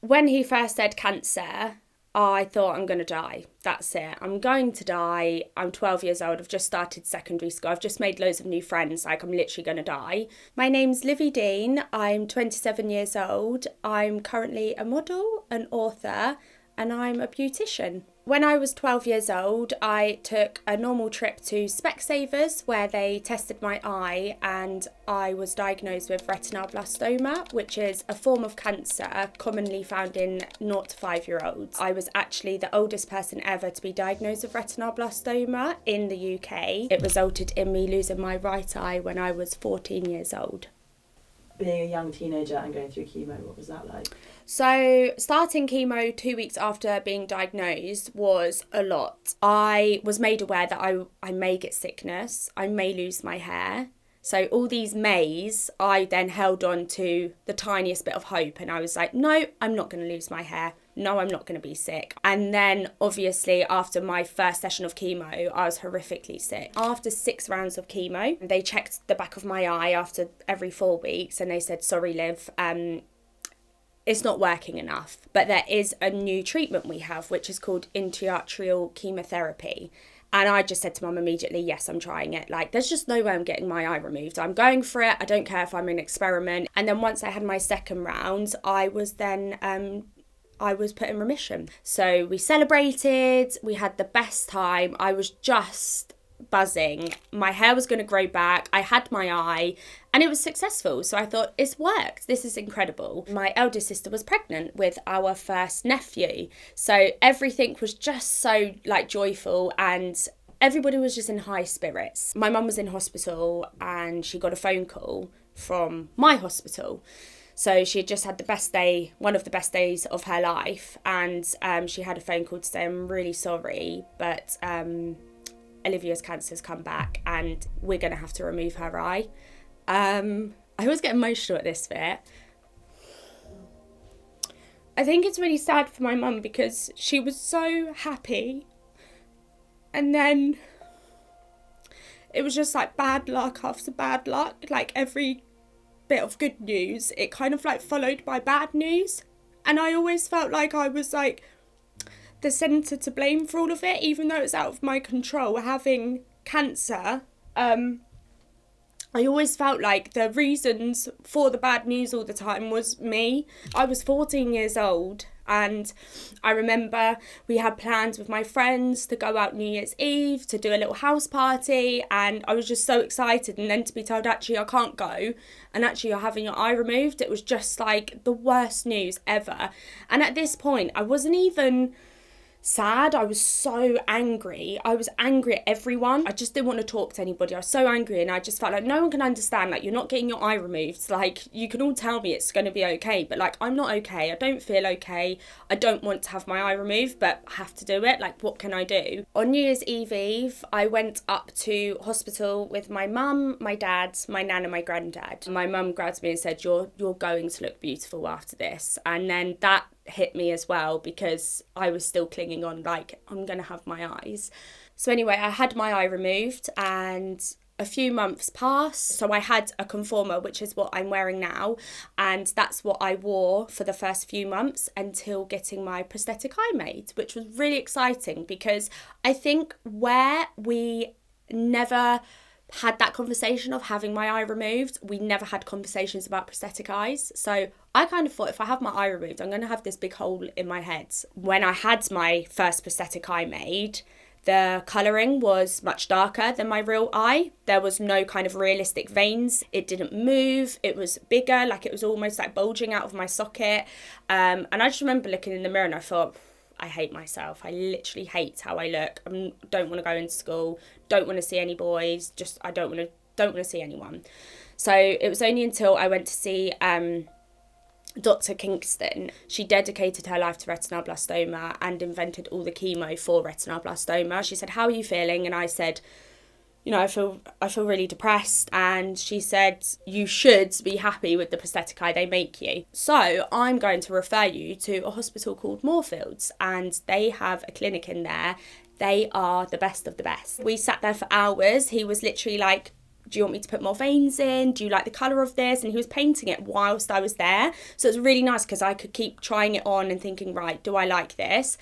when he first said cancer, I thought, I'm going to die. That's it. I'm going to die. I'm 12 years old. I've just started secondary school. I've just made loads of new friends. Like, I'm literally going to die. My name's Livi Deane. I'm 27 years old. I'm currently a model, an author, and I'm a beautician. When I was 12 years old, I took a normal trip to Specsavers where they tested my eye, and I was diagnosed with retinoblastoma, which is a form of cancer commonly found in 0 to 5-year-olds. I was actually the oldest person ever to be diagnosed with retinoblastoma in the UK. It resulted in me losing my right eye when I was 14 years old. Being a young teenager and going through chemo, what was that like? So starting chemo 2 weeks after being diagnosed was a lot. I was made aware that I may get sickness, I may lose my hair. So all these mays, I then held on to the tiniest bit of hope, and I was like, no, I'm not going to lose my hair. No, I'm not going to be sick. And then obviously after my first session of chemo, I was horrifically sick. After 6 rounds of chemo, they checked the back of my eye after every 4 weeks, and they said, sorry, Liv, it's not working enough. But there is a new treatment we have, which is called intraarterial chemotherapy. And I just said to Mum immediately, yes, I'm trying it. Like, there's just no way I'm getting my eye removed. I'm going for it. I don't care if I'm an experiment. And then once I had my second round, I was put in remission. So we celebrated, we had the best time. I was just buzzing. My hair was going to grow back. I had my eye and it was successful. So I thought, it's worked. This is incredible. My eldest sister was pregnant with our first nephew. So everything was just so like joyful, and everybody was just in high spirits. My mum was in hospital and she got a phone call from my hospital. So she had just had the best day, one of the best days of her life. And she had a phone call to say, I'm really sorry, but Olivia's cancer's come back and we're going to have to remove her eye. I always get emotional at this bit. I think it's really sad for my mum because she was so happy. And then it was just like bad luck after bad luck. Like every bit of good news, it kind of like followed by bad news. And I always felt like I was like the centre to blame for all of it, even though it's out of my control having cancer. I always felt like the reasons for the bad news all the time was me. I was 14 years old and I remember we had plans with my friends to go out New Year's Eve to do a little house party, and I was just so excited, and then to be told actually I can't go and actually you're having your eye removed, it was just like the worst news ever. And at this point I wasn't even sad, I was so angry. I was angry at everyone. I just didn't want to talk to anybody. I was so angry, and I just felt like no one can understand, like, you're not getting your eye removed. Like, you can all tell me it's going to be okay, but like, I'm not okay. I don't feel okay. I don't want to have my eye removed, but I have to do it. Like, what can I do? On New Year's Eve, I went up to hospital with my mum, my dad, my nan and my granddad. My mum grabbed me and said, you're going to look beautiful after this. And then that hit me as well, because I was still clinging on, like, I'm gonna have my eyes. So anyway, I had my eye removed and a few months passed. So I had a conformer, which is what I'm wearing now, and that's what I wore for the first few months until getting my prosthetic eye made, which was really exciting, because I think where we never had that conversation of having my eye removed, we never had conversations about prosthetic eyes. So I kind of thought, if I have my eye removed, I'm going to have this big hole in my head. When I had my first prosthetic eye made, the colouring was much darker than my real eye. There was no kind of realistic veins. It didn't move. It was bigger, like it was almost like bulging out of my socket. And I just remember looking in the mirror and I thought, I hate myself. I literally hate how I look. I don't want to go into school. Don't want to see any boys. Just I don't want to see anyone. So it was only until I went to see Dr. Kingston. She dedicated her life to retinoblastoma and invented all the chemo for retinoblastoma. She said, "How are you feeling?" And I said, you know, I feel really depressed. And she said, you should be happy with the prosthetic eye they make you. So I'm going to refer you to a hospital called Moorfields, and they have a clinic in there. They are the best of the best. We sat there for hours. He was literally like do you want me to put more veins in? Do you like the colour of this? And he was painting it whilst I was there. So it was really nice because I could keep trying it on and thinking, right, do I like this?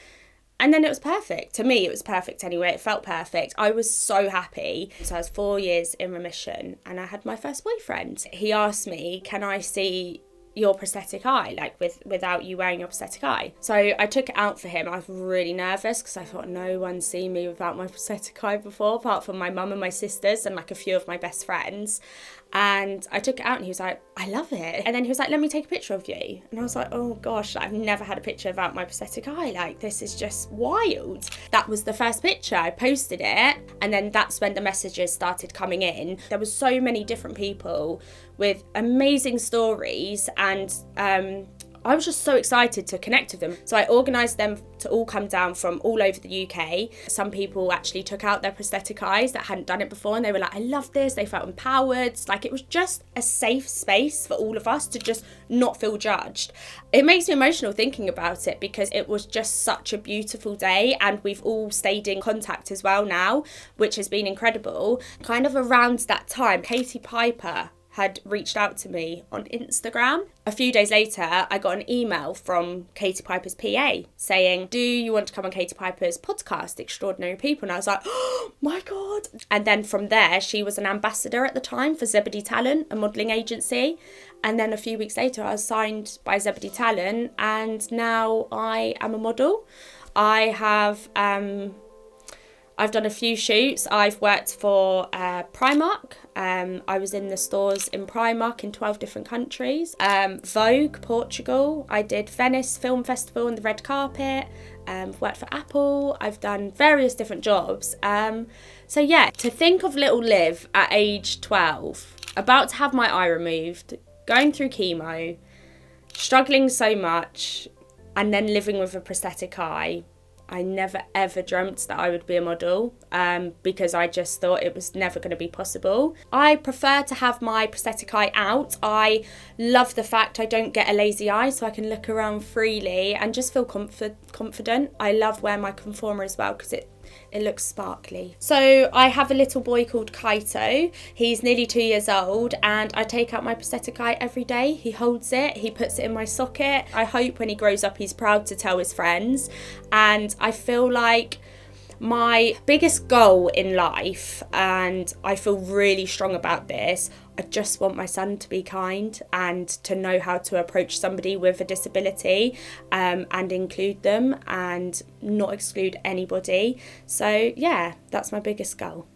And then it was perfect. To me, it was perfect anyway. It felt perfect. I was so happy. So I was 4 years in remission and I had my first boyfriend. He asked me, can I see your prosthetic eye, like without you wearing your prosthetic eye? So I took it out for him. I was really nervous because I thought no one's seen me without my prosthetic eye before, apart from my mum and my sisters and like a few of my best friends. And I took it out and he was like, I love it. And then he was like, let me take a picture of you. And I was like, oh gosh, I've never had a picture without my prosthetic eye. Like, this is just wild. That was the first picture. I posted it. And then that's when the messages started coming in. There was so many different people with amazing stories, and I was just so excited to connect with them. So I organised them to all come down from all over the UK. Some people actually took out their prosthetic eyes that hadn't done it before, and they were like, I love this. They felt empowered. Like, it was just a safe space for all of us to just not feel judged. It makes me emotional thinking about it because it was just such a beautiful day, and we've all stayed in contact as well now, which has been incredible. Kind of around that time, Katie Piper had reached out to me on Instagram. A few days later, I got an email from Katie Piper's PA saying, do you want to come on Katie Piper's podcast, Extraordinary People? And I was like, oh my God. And then from there, she was an ambassador at the time for Zebedee Talent, a modelling agency. And then a few weeks later, I was signed by Zebedee Talent, and now I am a model. I have I've done a few shoots. I've worked for Primark. I was in the stores in Primark in 12 different countries. Vogue, Portugal. I did Venice Film Festival and the red carpet. Worked for Apple. I've done various different jobs. So yeah, to think of little Liv at age 12, about to have my eye removed, going through chemo, struggling so much, and then living with a prosthetic eye. I never ever dreamt that I would be a model because I just thought it was never going to be possible. I prefer to have my prosthetic eye out. I love the fact I don't get a lazy eye, so I can look around freely and just feel confident. I love wearing my conformer as well because it looks sparkly. So I have a little boy called Kaito. He's nearly 2 years old, and I take out my prosthetic eye every day. He holds it, he puts it in my socket. I hope when he grows up he's proud to tell his friends. And I feel like my biggest goal in life, and I feel really strong about this, I just want my son to be kind and to know how to approach somebody with a disability and include them and not exclude anybody. So yeah, that's my biggest goal.